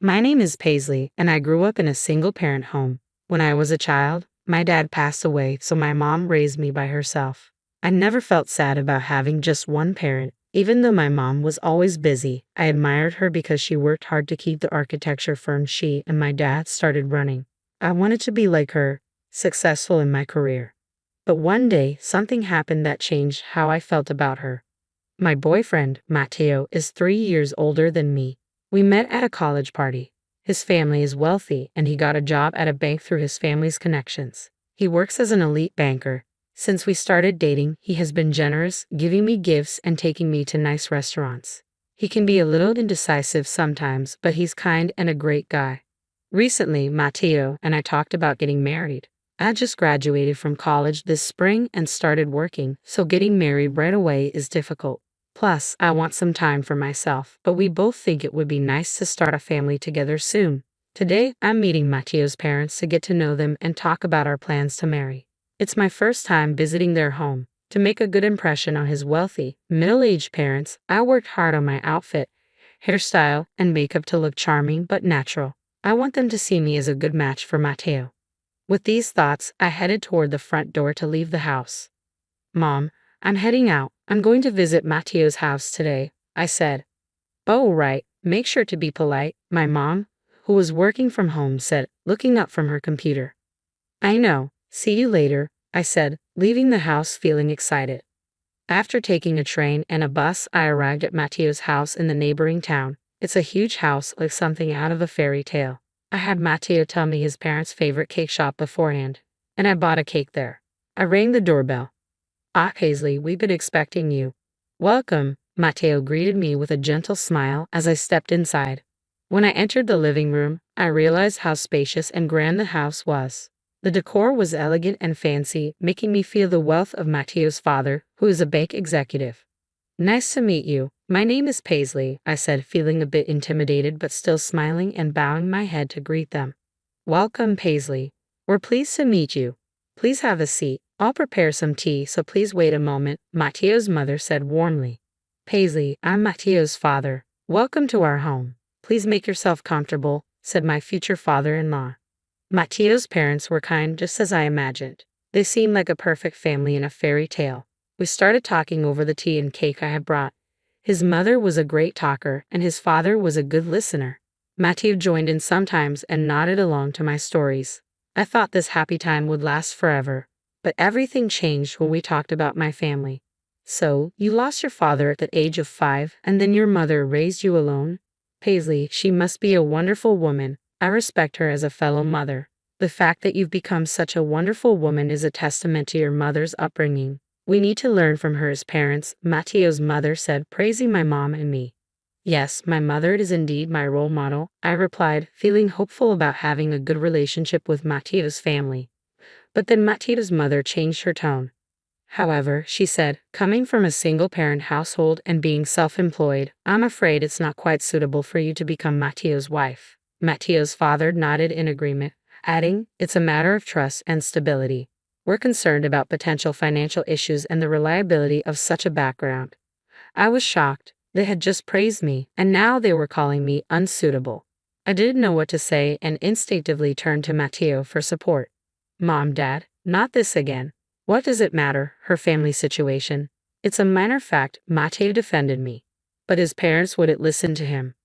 My name is Paisley, and I grew up in a single-parent home. When I was a child, my dad passed away, so my mom raised me by herself. I never felt sad about having just one parent. Even though my mom was always busy, I admired her because she worked hard to keep the architecture firm she and my dad started running. I wanted to be like her, successful in my career. But one day, something happened that changed how I felt about her. My boyfriend, Matteo, is 3 years older than me. We met at a college party. His family is wealthy, and he got a job at a bank through his family's connections. He works as an elite banker. Since we started dating, he has been generous, giving me gifts and taking me to nice restaurants. He can be a little indecisive sometimes, but he's kind and a great guy. Recently, Matteo and I talked about getting married. I just graduated from college this spring and started working, so getting married right away is difficult. Plus, I want some time for myself, but we both think it would be nice to start a family together soon. Today, I'm meeting Matteo's parents to get to know them and talk about our plans to marry. It's my first time visiting their home. To make a good impression on his wealthy, middle-aged parents, I worked hard on my outfit, hairstyle, and makeup to look charming but natural. I want them to see me as a good match for Matteo. With these thoughts, I headed toward the front door to leave the house. "Mom, I'm heading out. I'm going to visit Matteo's house today," I said. "Oh, right. Make sure to be polite," my mom, who was working from home, said, looking up from her computer. "I know. See you later," I said, leaving the house feeling excited. After taking a train and a bus, I arrived at Matteo's house in the neighboring town. It's a huge house, like something out of a fairy tale. I had Matteo tell me his parents' favorite cake shop beforehand, and I bought a cake there. I rang the doorbell. "Ah, Paisley, we've been expecting you." "Welcome," Matteo greeted me with a gentle smile as I stepped inside. When I entered the living room, I realized how spacious and grand the house was. The decor was elegant and fancy, making me feel the wealth of Matteo's father, who is a bank executive. "Nice to meet you. My name is Paisley," I said, feeling a bit intimidated but still smiling and bowing my head to greet them. "Welcome, Paisley. We're pleased to meet you. Please have a seat. I'll prepare some tea, so please wait a moment," Matteo's mother said warmly. "Paisley, I'm Matteo's father. Welcome to our home. Please make yourself comfortable," said my future father-in-law. Matteo's parents were kind, just as I imagined. They seemed like a perfect family in a fairy tale. We started talking over the tea and cake I had brought. His mother was a great talker, and his father was a good listener. Matteo joined in sometimes and nodded along to my stories. I thought this happy time would last forever. But everything changed when we talked about my family. "So, you lost your father at the age of 5, and then your mother raised you alone?" "Paisley, she must be a wonderful woman. I respect her as a fellow mother. The fact that you've become such a wonderful woman is a testament to your mother's upbringing. We need to learn from her as parents," Matteo's mother said, praising my mom and me. "Yes, my mother is indeed my role model," I replied, feeling hopeful about having a good relationship with Matteo's family. But then Matteo's mother changed her tone. "However," she said, "coming from a single-parent household and being self-employed, I'm afraid it's not quite suitable for you to become Matteo's wife." Matteo's father nodded in agreement, adding, "It's a matter of trust and stability. We're concerned about potential financial issues and the reliability of such a background." I was shocked. They had just praised me, and now they were calling me unsuitable. I didn't know what to say and instinctively turned to Matteo for support. "Mom, Dad, not this again. What does it matter, her family situation? It's a minor fact," Matteo defended me. But his parents wouldn't listen to him.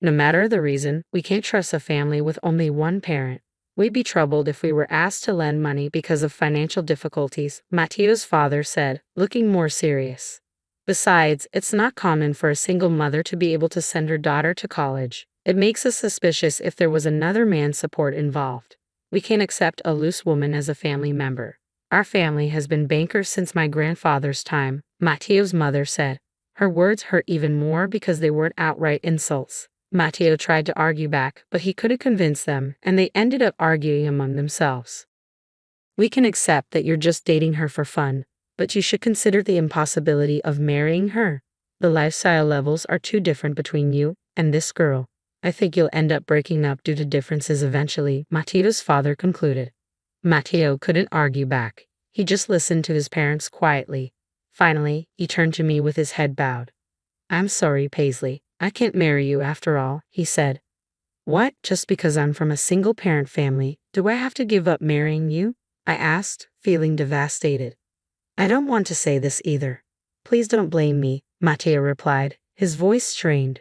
"No matter the reason, we can't trust a family with only one parent. We'd be troubled if we were asked to lend money because of financial difficulties," Matteo's father said, looking more serious. "Besides, it's not common for a single mother to be able to send her daughter to college. It makes us suspicious if there was another man's support involved. We can't accept a loose woman as a family member. Our family has been bankers since my grandfather's time," Matteo's mother said. Her words hurt even more because they weren't outright insults. Matteo tried to argue back, but he couldn't convince them, and they ended up arguing among themselves. "We can accept that you're just dating her for fun, but you should consider the impossibility of marrying her. The lifestyle levels are too different between you and this girl. I think you'll end up breaking up due to differences eventually," Matteo's father concluded. Matteo couldn't argue back. He just listened to his parents quietly. Finally, he turned to me with his head bowed. "I'm sorry, Paisley. I can't marry you after all," he said. What, just because I'm from a single-parent family, do I have to give up marrying you? I asked, feeling devastated. I don't want to say this either. Please don't blame me, Matteo replied, his voice strained.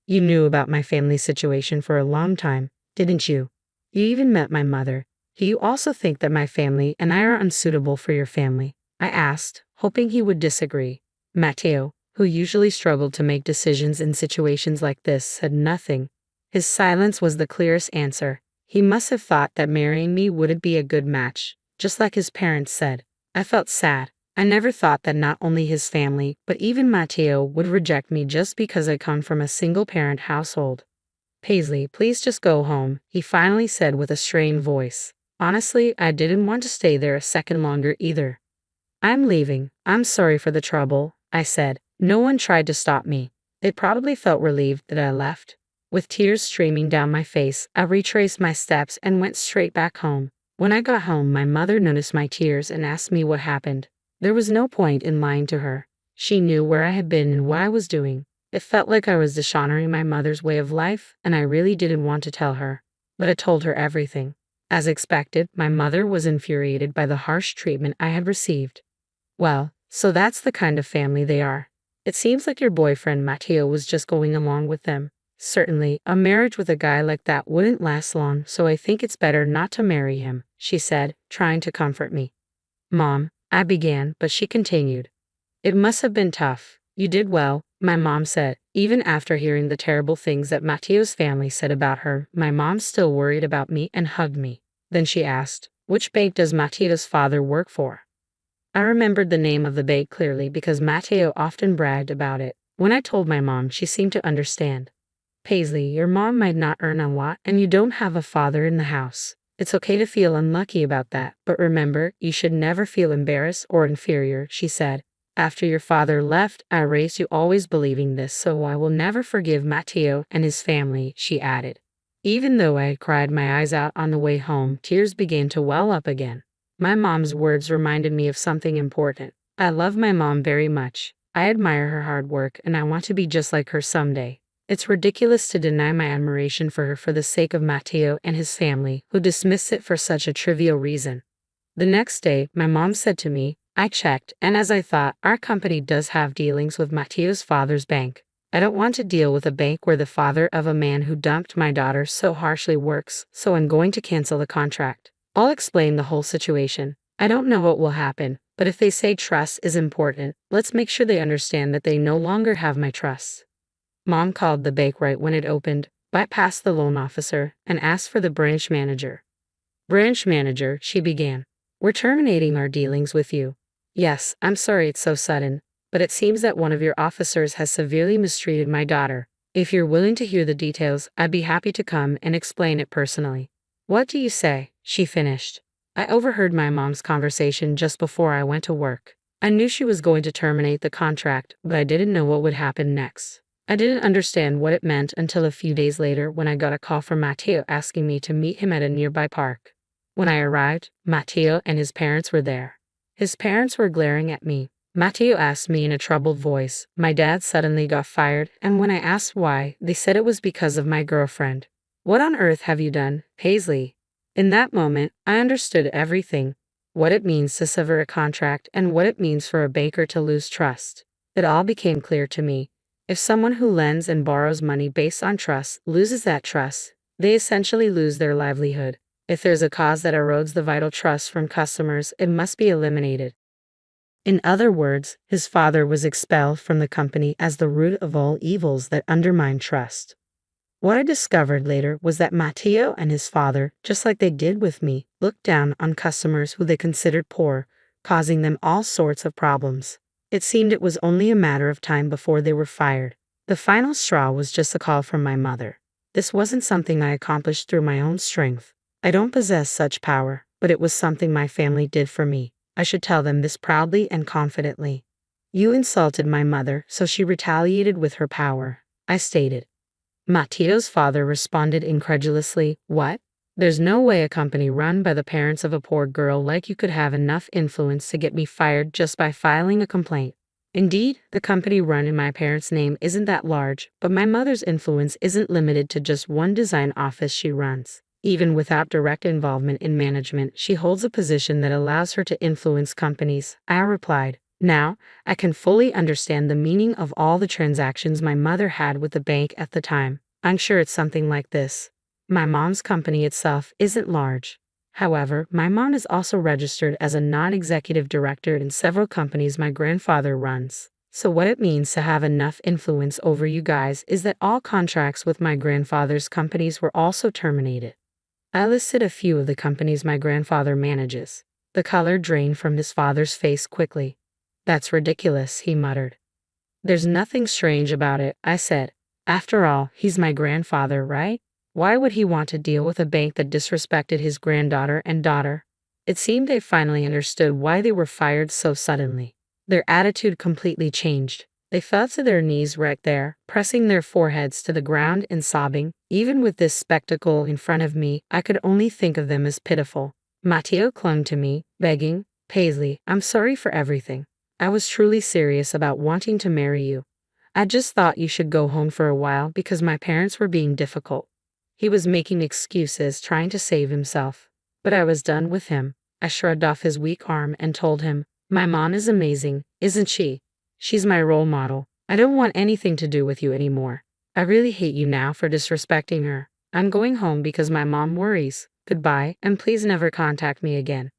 You knew about my family situation for a long time, didn't you? You even met my mother. Do you also think that my family and I are unsuitable for your family? I asked, hoping he would disagree. Matteo, who usually struggled to make decisions in situations like this, said nothing. His silence was the clearest answer. He must have thought that marrying me wouldn't be a good match, just like his parents said. I felt sad. I never thought that not only his family, but even Matteo would reject me just because I come from a single-parent household. Paisley, please just go home, he finally said with a strained voice. Honestly, I didn't want to stay there a second longer either. I'm leaving. I'm sorry for the trouble, I said. No one tried to stop me. They probably felt relieved that I left. With tears streaming down my face, I retraced my steps and went straight back home. When I got home, my mother noticed my tears and asked me what happened. There was no point in lying to her. She knew where I had been and what I was doing. It felt like I was dishonoring my mother's way of life, and I really didn't want to tell her. But I told her everything. As expected, my mother was infuriated by the harsh treatment I had received. Well, so that's the kind of family they are. It seems like your boyfriend Matteo was just going along with them. Certainly, a marriage with a guy like that wouldn't last long, so I think it's better not to marry him, she said, trying to comfort me. Mom, I began, but she continued. It must have been tough. You did well, my mom said. Even after hearing the terrible things that Matteo's family said about her, my mom still worried about me and hugged me. Then she asked, which bank does Matteo's father work for? I remembered the name of the bank clearly because Matteo often bragged about it. When I told my mom, she seemed to understand. Paisley, your mom might not earn a lot and you don't have a father in the house. It's okay to feel unlucky about that, but remember, you should never feel embarrassed or inferior, she said. After your father left, I raised you always believing this, so I will never forgive Matteo and his family, she added. Even though I had cried my eyes out on the way home, tears began to well up again. My mom's words reminded me of something important. I love my mom very much. I admire her hard work and I want to be just like her someday. It's ridiculous to deny my admiration for her for the sake of Matteo and his family, who dismiss it for such a trivial reason. The next day, my mom said to me, I checked, and as I thought, our company does have dealings with Matteo's father's bank. I don't want to deal with a bank where the father of a man who dumped my daughter so harshly works, so I'm going to cancel the contract. I'll explain the whole situation. I don't know what will happen, but if they say trust is important, let's make sure they understand that they no longer have my trust. Mom called the bank right when it opened, bypassed the loan officer, and asked for the branch manager. Branch manager, she began. We're terminating our dealings with you. Yes, I'm sorry it's so sudden, but it seems that one of your officers has severely mistreated my daughter. If you're willing to hear the details, I'd be happy to come and explain it personally. What do you say? She finished. I overheard my mom's conversation just before I went to work. I knew she was going to terminate the contract, but I didn't know what would happen next. I didn't understand what it meant until a few days later when I got a call from Matteo asking me to meet him at a nearby park. When I arrived, Matteo and his parents were there. His parents were glaring at me. Matteo asked me in a troubled voice, my dad suddenly got fired, and when I asked why, they said it was because of my girlfriend. What on earth have you done, Paisley? In that moment, I understood everything. What it means to sever a contract and what it means for a banker to lose trust. It all became clear to me. If someone who lends and borrows money based on trust loses that trust, they essentially lose their livelihood. If there's a cause that erodes the vital trust from customers, it must be eliminated. In other words, his father was expelled from the company as the root of all evils that undermine trust. What I discovered later was that Matteo and his father, just like they did with me, looked down on customers who they considered poor, causing them all sorts of problems. It seemed it was only a matter of time before they were fired. The final straw was just a call from my mother. This wasn't something I accomplished through my own strength. I don't possess such power, but it was something my family did for me. I should tell them this proudly and confidently. You insulted my mother, so she retaliated with her power, I stated. Matteo's father responded incredulously, What? There's no way a company run by the parents of a poor girl like you could have enough influence to get me fired just by filing a complaint. Indeed, the company run in my parents' name isn't that large, but my mother's influence isn't limited to just one design office she runs. Even without direct involvement in management, she holds a position that allows her to influence companies. I replied, now, I can fully understand the meaning of all the transactions my mother had with the bank at the time. I'm sure it's something like this. My mom's company itself isn't large. However, my mom is also registered as a non-executive director in several companies my grandfather runs. So what it means to have enough influence over you guys is that all contracts with my grandfather's companies were also terminated. I listed a few of the companies my grandfather manages. The color drained from his father's face quickly. That's ridiculous, he muttered. There's nothing strange about it, I said. After all, he's my grandfather, right? Why would he want to deal with a bank that disrespected his granddaughter and daughter? It seemed they finally understood why they were fired so suddenly. Their attitude completely changed. They fell to their knees right there, pressing their foreheads to the ground and sobbing. Even with this spectacle in front of me, I could only think of them as pitiful. Matteo clung to me, begging, Paisley, I'm sorry for everything. I was truly serious about wanting to marry you. I just thought you should go home for a while because my parents were being difficult. He was making excuses, trying to save himself. But I was done with him. I shrugged off his weak arm and told him, my mom is amazing, isn't she? She's my role model. I don't want anything to do with you anymore. I really hate you now for disrespecting her. I'm going home because my mom worries. Goodbye, and please never contact me again.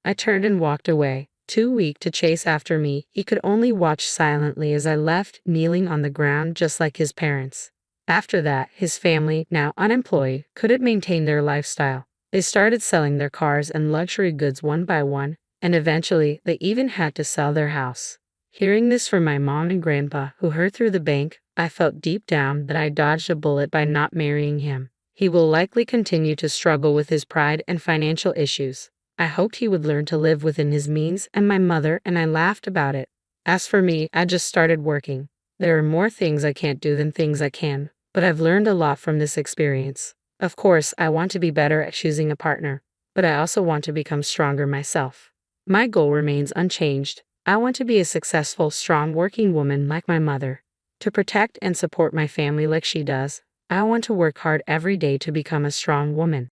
I turned and walked away. Too weak to chase after me, he could only watch silently as I left, kneeling on the ground just like his parents. After that, his family, now unemployed, couldn't maintain their lifestyle. They started selling their cars and luxury goods one by one, and eventually, they even had to sell their house. Hearing this from my mom and grandpa, who heard through the bank, I felt deep down that I dodged a bullet by not marrying him. He will likely continue to struggle with his pride and financial issues. I hoped he would learn to live within his means, and my mother and I laughed about it. As for me, I just started working. There are more things I can't do than things I can, but I've learned a lot from this experience. Of course, I want to be better at choosing a partner, but I also want to become stronger myself. My goal remains unchanged. I want to be a successful, strong working woman like my mother. To protect and support my family like she does, I want to work hard every day to become a strong woman.